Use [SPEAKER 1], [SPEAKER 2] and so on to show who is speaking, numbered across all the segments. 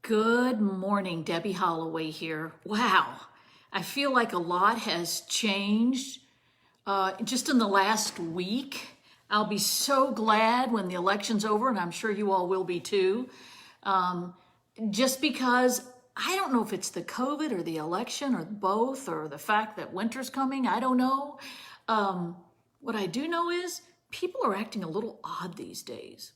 [SPEAKER 1] Good morning, Debbie Holloway here. Wow, I feel like a lot has changed just in the last week. I'll be so glad when the election's over, and I'm sure you all will be too. Just because I don't know if it's the COVID or the election or both or the fact that winter's coming, I don't know. What I do know is people are acting a little odd these days.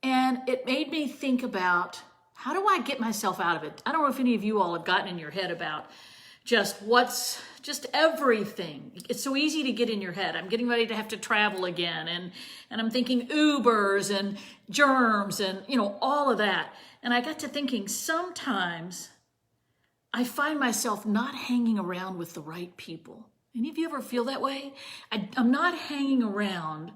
[SPEAKER 1] And it made me think about, how do I get myself out of it? I don't know if any of you all have gotten in your head about just everything. It's so easy to get in your head. I'm getting ready to have to travel again. And I'm thinking Ubers and germs and, all of that. And I got to thinking, sometimes I find myself not hanging around with the right people. Any of you ever feel that way? I'm not hanging around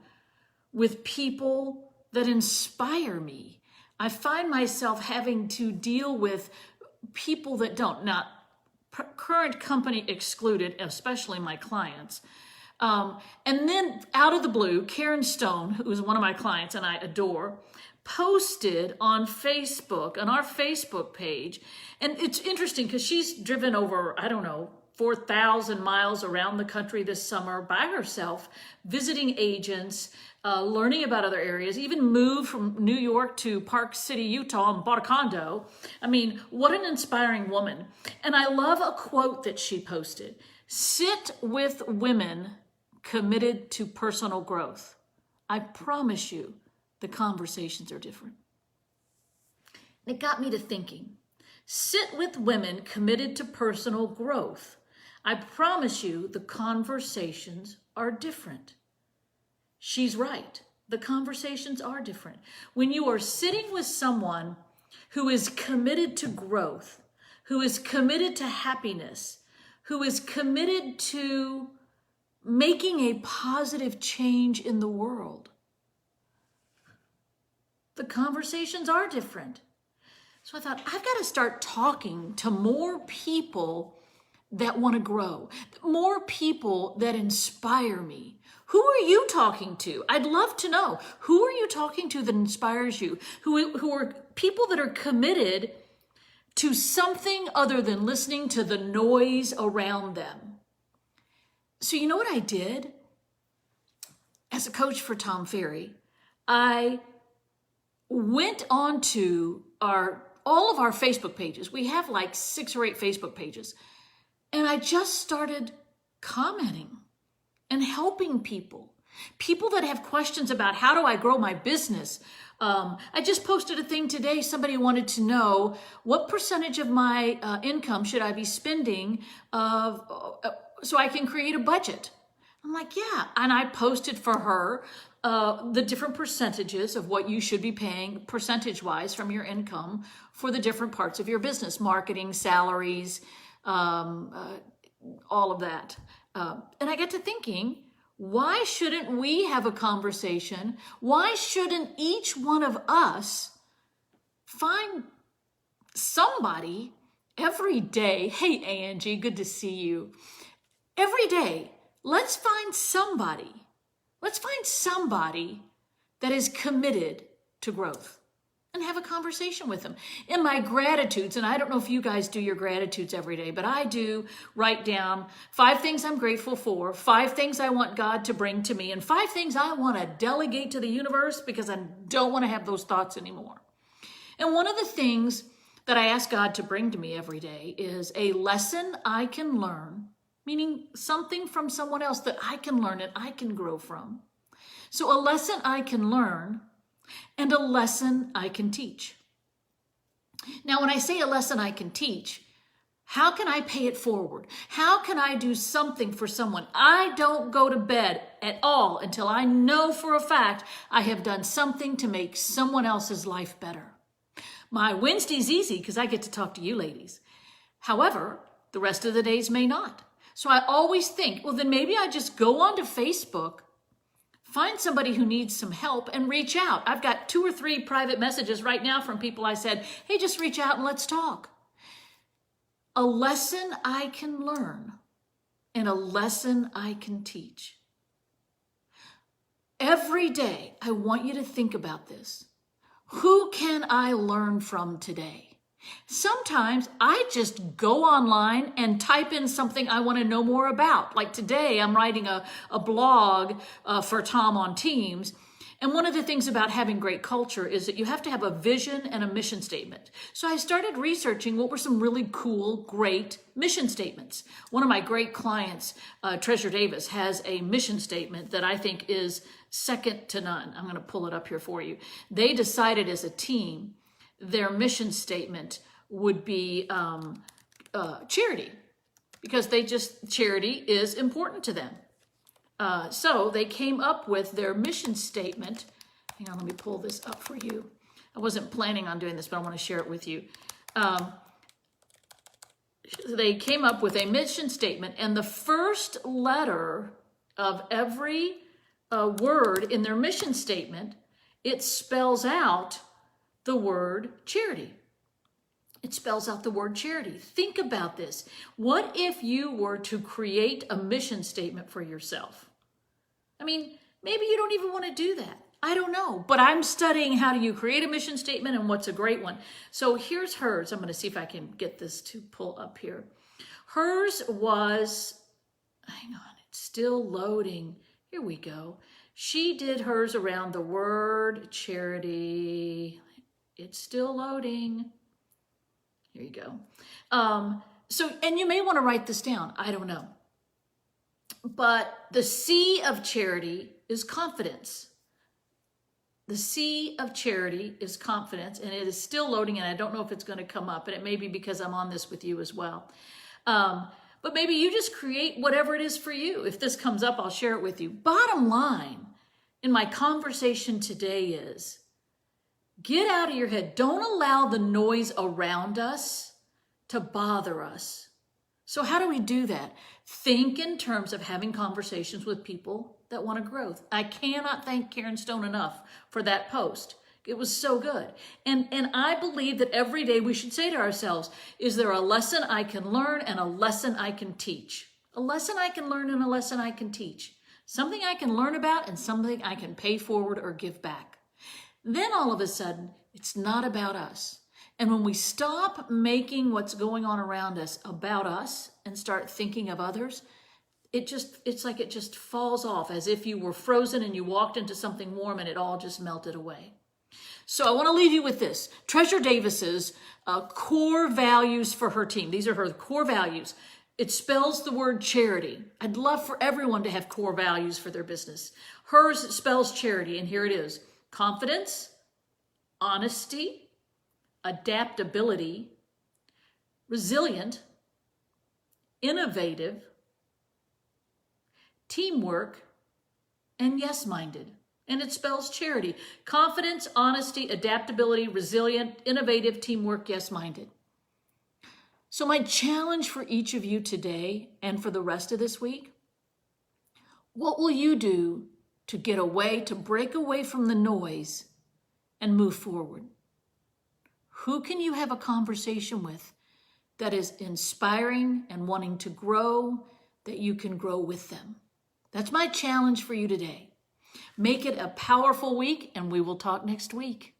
[SPEAKER 1] with people that inspire me. I find myself having to deal with people that don't, not current company excluded, especially my clients. And then out of the blue, Karen Stone, who is one of my clients and I adore, posted on Facebook, on our Facebook page. And it's interesting because she's driven over, 4,000 miles around the country this summer by herself, visiting agents, learning about other areas, even moved from New York to Park City, Utah, and bought a condo. I mean, what an inspiring woman. And I love a quote that she posted: "Sit with women committed to personal growth. I promise you, the conversations are different." And it got me to thinking, sit with women committed to personal growth. I promise you, the conversations are different. She's right. The conversations are different. When you are sitting with someone who is committed to growth, who is committed to happiness, who is committed to making a positive change in the world, the conversations are different. So I thought, I've got to start talking to more people that want to grow, more people that inspire me. Who are you talking to? I'd love to know. Who are you talking to that inspires you? Who are people that are committed to something other than listening to the noise around them? So you know what I did? As a coach for Tom Ferry, I went on to all of our Facebook pages. We have like 6 or 8 Facebook pages. And I just started commenting and helping people that have questions about, how do I grow my business? I just posted a thing today. Somebody wanted to know what percentage of my income should I be spending so I can create a budget. I'm like, yeah. And I posted for her the different percentages of what you should be paying percentage-wise from your income for the different parts of your business: marketing, salaries, all of that. And I get to thinking, why shouldn't we have a conversation? Why shouldn't each one of us find somebody every day? Hey, Angie, good to see you. Every day, let's find somebody. Let's find somebody that is committed to growth and have a conversation with them. In my gratitudes, and I don't know if you guys do your gratitudes every day, but I do write down 5 things I'm grateful for, 5 things I want God to bring to me, and 5 things I want to delegate to the universe because I don't want to have those thoughts anymore. And one of the things that I ask God to bring to me every day is a lesson I can learn, meaning something from someone else that I can learn and I can grow from. So a lesson I can learn and a lesson I can teach. Now, when I say a lesson I can teach, how can I pay it forward? How can I do something for someone? I don't go to bed at all until I know for a fact I have done something to make someone else's life better. My Wednesday's easy because I get to talk to you ladies. However, the rest of the days may not. So I always think, well, then maybe I just go onto Facebook, find somebody who needs some help, and reach out. I've got 2 or 3 private messages right now from people I said, hey, just reach out and let's talk. A lesson I can learn and a lesson I can teach. Every day, I want you to think about this. Who can can I learn from today? Sometimes I just go online and type in something I want to know more about. Like today, I'm writing a blog for Tom on Teams. And one of the things about having great culture is that you have to have a vision and a mission statement. So I started researching what were some really cool, great mission statements. One of my great clients, Treasure Davis, has a mission statement that I think is second to none. I'm going to pull it up here for you. They decided as a team their mission statement would be charity, because charity is important to them. So they came up with their mission statement. Hang on, let me pull this up for you. I wasn't planning on doing this, but I want to share it with you. They came up with a mission statement, and the first letter of every word in their mission statement, it spells out the word charity. It spells out the word charity. Think about this. What if you were to create a mission statement for yourself? I mean, maybe you don't even want to do that. I don't know, but I'm studying how do you create a mission statement and what's a great one. So here's hers. I'm going to see if I can get this to pull up here. Hers was, hang on, it's still loading. Here we go. She did hers around the word charity. It's still loading. Here you go. And you may want to write this down. I don't know. But the C of charity is confidence. The C of charity is confidence, and it is still loading, and I don't know if it's going to come up, and it may be because I'm on this with you as well. But maybe you just create whatever it is for you. If this comes up, I'll share it with you. Bottom line in my conversation today is, get out of your head. Don't allow the noise around us to bother us. So how do we do that? Think in terms of having conversations with people that want to grow. I cannot thank Karen Stone enough for that post. It was so good. And I believe that every day we should say to ourselves, is there a lesson I can learn and a lesson I can teach? A lesson I can learn and a lesson I can teach. Something I can learn about and something I can pay forward or give back. Then all of a sudden, it's not about us. And when we stop making what's going on around us about us and start thinking of others, it's like it just falls off, as if you were frozen and you walked into something warm and it all just melted away. So I want to leave you with this. Treasure Davis's core values for her team. These are her core values. It spells the word charity. I'd love for everyone to have core values for their business. Hers spells charity, and here it is. Confidence, honesty, adaptability, resilient, innovative, teamwork, and yes-minded. And it spells charity. Confidence, honesty, adaptability, resilient, innovative, teamwork, yes-minded. So my challenge for each of you today and for the rest of this week, what will you do to get away, to break away from the noise and move forward? Who can you have a conversation with that is inspiring and wanting to grow, that you can grow with them? That's my challenge for you today. Make it a powerful week, and we will talk next week.